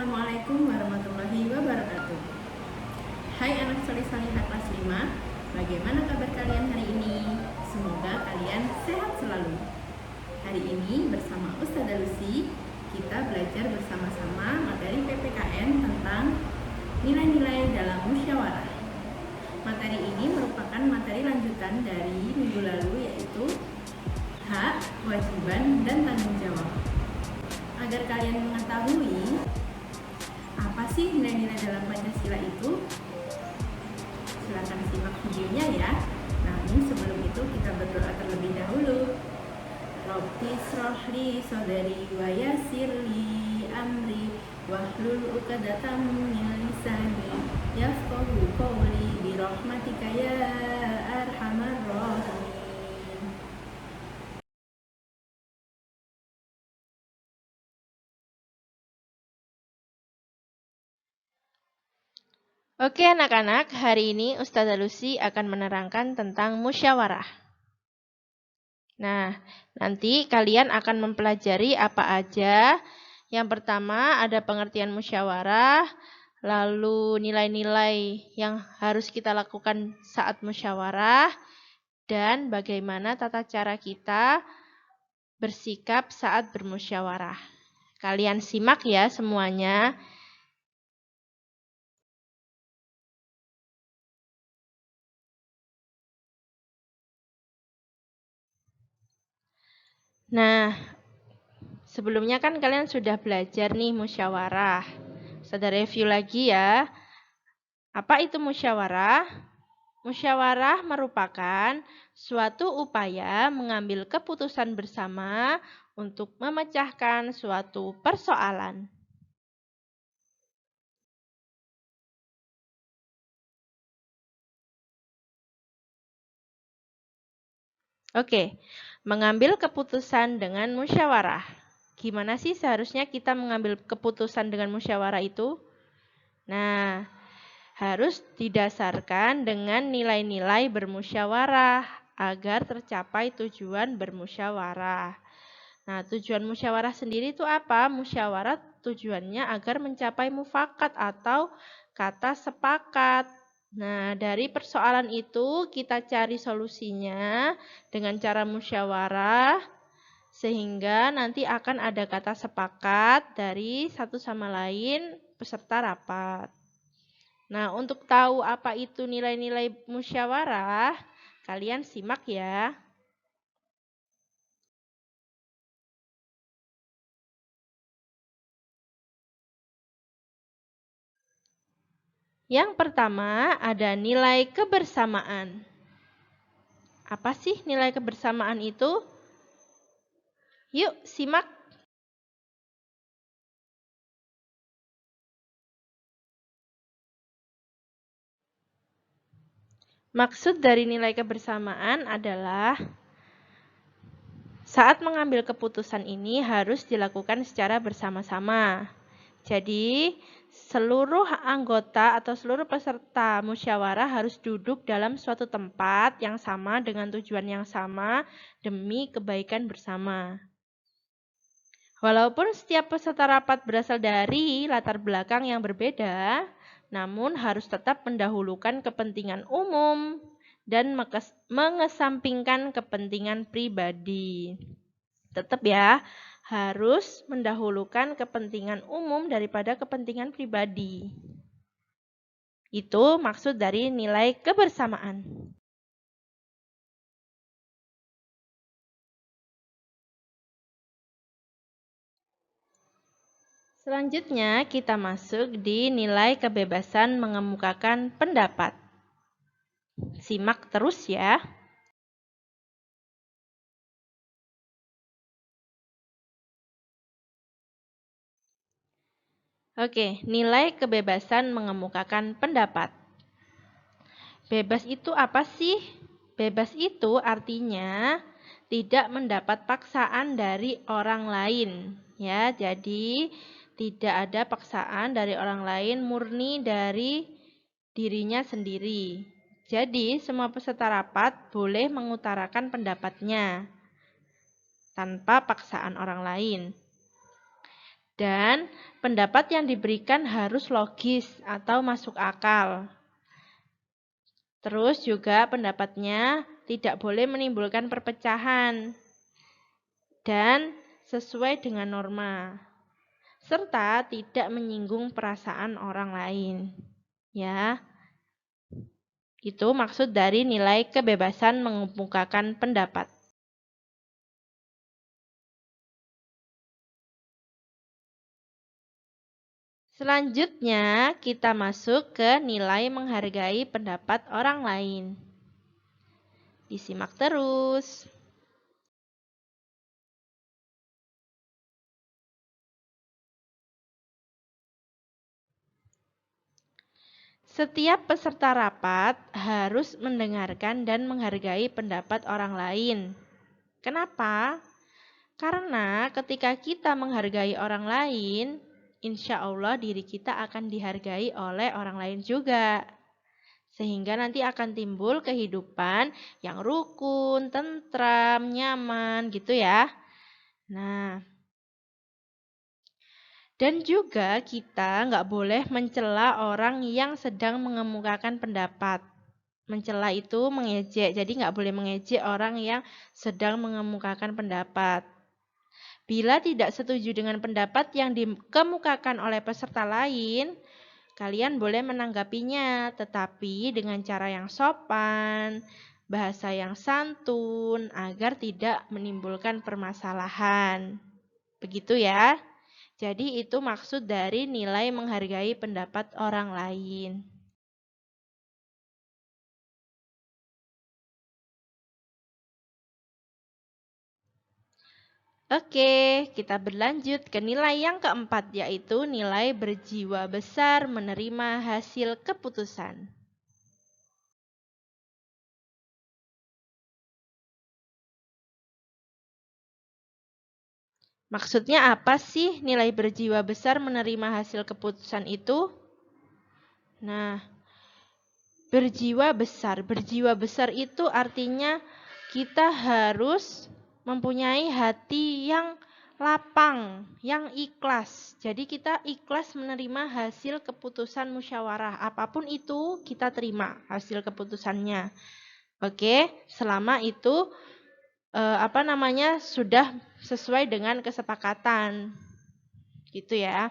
Assalamualaikum warahmatullahi wabarakatuh. Hai anak soleh salihah kelas 5, bagaimana kabar kalian hari ini? Semoga kalian sehat selalu. Hari ini bersama Ustazah Lucy, kita belajar bersama-sama materi PPKN tentang nilai-nilai dalam musyawarah. Materi ini merupakan materi lanjutan dari minggu lalu, yaitu hak, kewajiban, dan tanggung jawab. Agar kalian mengetahui apa sih nilai-nilai dalam Pancasila itu, silakan simak videonya ya. Namun sebelum itu kita berdoa terlebih dahulu. Rabbi shrahli sodri wa yassirli amri wahlul 'uqdatam min lisani yafqahu qawli bi rahmatika ya arhamar rahimin. Oke anak-anak, hari ini Ustazah Lucy akan menerangkan tentang musyawarah. Nah, nanti kalian akan mempelajari apa aja. Yang pertama ada pengertian musyawarah, lalu nilai-nilai yang harus kita lakukan saat musyawarah, dan bagaimana tata cara kita bersikap saat bermusyawarah. Kalian simak ya semuanya. Nah, sebelumnya kan kalian sudah belajar nih musyawarah. Sudah review lagi ya. Apa itu musyawarah? Musyawarah merupakan suatu upaya mengambil keputusan bersama untuk memecahkan suatu persoalan. Oke, mengambil keputusan dengan musyawarah. Gimana sih seharusnya kita mengambil keputusan dengan musyawarah itu? Nah, harus didasarkan dengan nilai-nilai bermusyawarah agar tercapai tujuan bermusyawarah. Nah, tujuan musyawarah sendiri itu apa? Musyawarah tujuannya agar mencapai mufakat atau kata sepakat. Nah, dari persoalan itu kita cari solusinya dengan cara musyawarah sehingga nanti akan ada kata sepakat dari satu sama lain peserta rapat. Nah, untuk tahu apa itu nilai-nilai musyawarah, kalian simak ya. Yang pertama ada nilai kebersamaan. Apa sih nilai kebersamaan itu? Yuk simak. Maksud dari nilai kebersamaan adalah saat mengambil keputusan ini harus dilakukan secara bersama-sama. Jadi, seluruh anggota atau seluruh peserta musyawarah harus duduk dalam suatu tempat yang sama dengan tujuan yang sama demi kebaikan bersama. Walaupun setiap peserta rapat berasal dari latar belakang yang berbeda, namun harus tetap mendahulukan kepentingan umum dan mengesampingkan kepentingan pribadi. Tetap ya, harus mendahulukan kepentingan umum daripada kepentingan pribadi. Itu maksud dari nilai kebersamaan. Selanjutnya kita masuk di nilai kebebasan mengemukakan pendapat. Simak terus ya. Oke, nilai kebebasan mengemukakan pendapat. Bebas itu apa sih? Bebas itu artinya tidak mendapat paksaan dari orang lain. Ya, jadi tidak ada paksaan dari orang lain, murni dari dirinya sendiri. Jadi, semua peserta rapat boleh mengutarakan pendapatnya tanpa paksaan orang lain. Dan pendapat yang diberikan harus logis atau masuk akal. Terus juga pendapatnya tidak boleh menimbulkan perpecahan dan sesuai dengan norma, serta tidak menyinggung perasaan orang lain. Ya, itu maksud dari nilai kebebasan mengemukakan pendapat. Selanjutnya, kita masuk ke nilai menghargai pendapat orang lain. Disimak terus. Setiap peserta rapat harus mendengarkan dan menghargai pendapat orang lain. Kenapa? Karena ketika kita menghargai orang lain, insya Allah diri kita akan dihargai oleh orang lain juga. Sehingga nanti akan timbul kehidupan yang rukun, tentram, nyaman gitu ya. Nah, dan juga kita nggak boleh mencela orang yang sedang mengemukakan pendapat. Mencela itu mengejek, jadi nggak boleh mengejek orang yang sedang mengemukakan pendapat. Bila tidak setuju dengan pendapat yang dikemukakan oleh peserta lain, kalian boleh menanggapinya, tetapi dengan cara yang sopan, bahasa yang santun, agar tidak menimbulkan permasalahan. Begitu ya. Jadi itu maksud dari nilai menghargai pendapat orang lain. Oke, kita berlanjut ke nilai yang keempat, yaitu nilai berjiwa besar menerima hasil keputusan. Maksudnya apa sih nilai berjiwa besar menerima hasil keputusan itu? Nah, berjiwa besar itu artinya kita harus mempunyai hati yang lapang, yang ikhlas. Jadi kita ikhlas menerima hasil keputusan musyawarah. Apapun itu kita terima hasil keputusannya. Oke, selama itu sudah sesuai dengan kesepakatan. Gitu ya.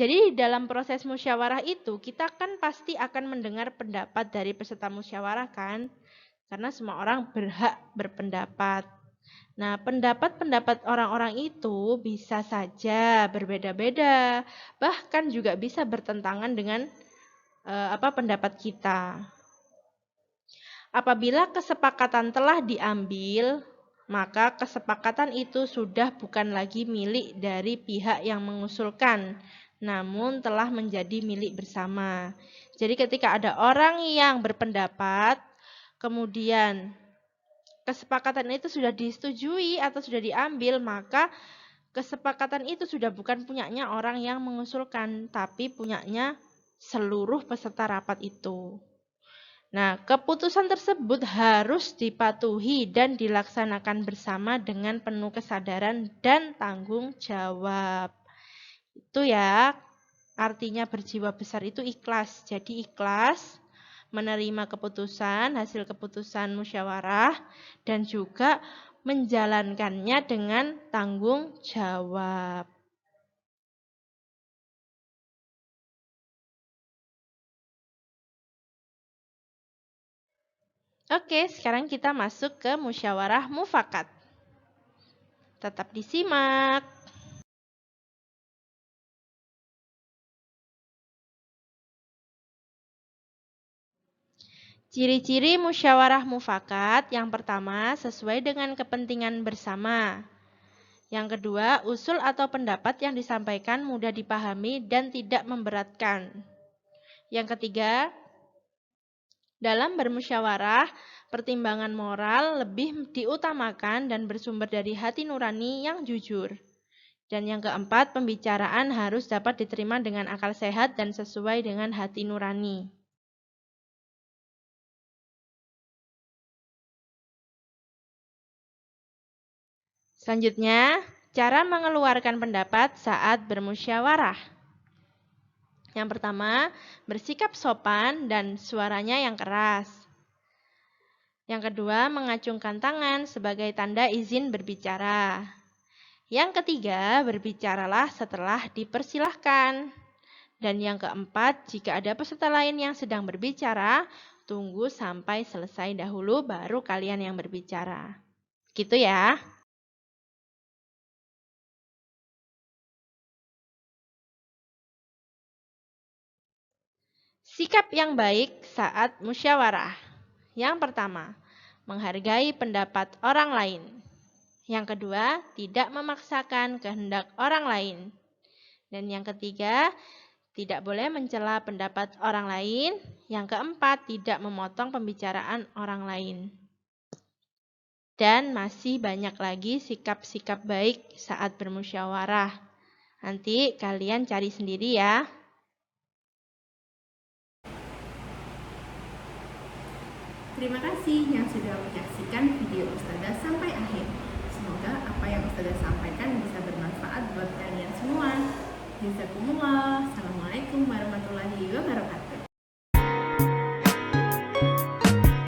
Jadi dalam proses musyawarah itu kita kan pasti akan mendengar pendapat dari peserta musyawarah kan? Karena semua orang berhak berpendapat. Nah, pendapat-pendapat orang-orang itu bisa saja berbeda-beda, bahkan juga bisa bertentangan dengan pendapat kita. Apabila kesepakatan telah diambil, maka kesepakatan itu sudah bukan lagi milik dari pihak yang mengusulkan, namun telah menjadi milik bersama. Jadi ketika ada orang yang berpendapat, kemudian kesepakatan itu sudah disetujui atau sudah diambil, maka kesepakatan itu sudah bukan punyanya orang yang mengusulkan, tapi punyanya seluruh peserta rapat itu. Nah, keputusan tersebut harus dipatuhi dan dilaksanakan bersama dengan penuh kesadaran dan tanggung jawab. Itu ya, artinya berjiwa besar itu ikhlas. Jadi ikhlas menerima keputusan, hasil keputusan musyawarah, dan juga menjalankannya dengan tanggung jawab. Oke, sekarang kita masuk ke musyawarah mufakat. Tetap disimak. Ciri-ciri musyawarah mufakat yang pertama sesuai dengan kepentingan bersama. Yang kedua, usul atau pendapat yang disampaikan mudah dipahami dan tidak memberatkan. Yang ketiga, dalam bermusyawarah, pertimbangan moral lebih diutamakan dan bersumber dari hati nurani yang jujur. Dan yang keempat, pembicaraan harus dapat diterima dengan akal sehat dan sesuai dengan hati nurani. Selanjutnya, Cara mengeluarkan pendapat saat bermusyawarah. Yang pertama, bersikap sopan dan suaranya yang keras. Yang kedua, mengacungkan tangan sebagai tanda izin berbicara. Yang ketiga, berbicaralah setelah dipersilahkan. Dan yang keempat, jika ada peserta lain yang sedang berbicara, tunggu sampai selesai dahulu baru kalian yang berbicara. Gitu ya. Sikap yang baik saat musyawarah. Yang pertama, menghargai pendapat orang lain. Yang kedua, tidak memaksakan kehendak orang lain. Dan yang ketiga, tidak boleh mencela pendapat orang lain. Yang keempat, tidak memotong pembicaraan orang lain. Dan masih banyak lagi sikap-sikap baik saat bermusyawarah. Nanti kalian cari sendiri ya. Terima kasih yang sudah menyaksikan video Ustazah sampai akhir. Semoga apa yang Ustazah sampaikan bisa bermanfaat buat kalian semua. Jazakumullah. Assalamualaikum warahmatullahi wabarakatuh.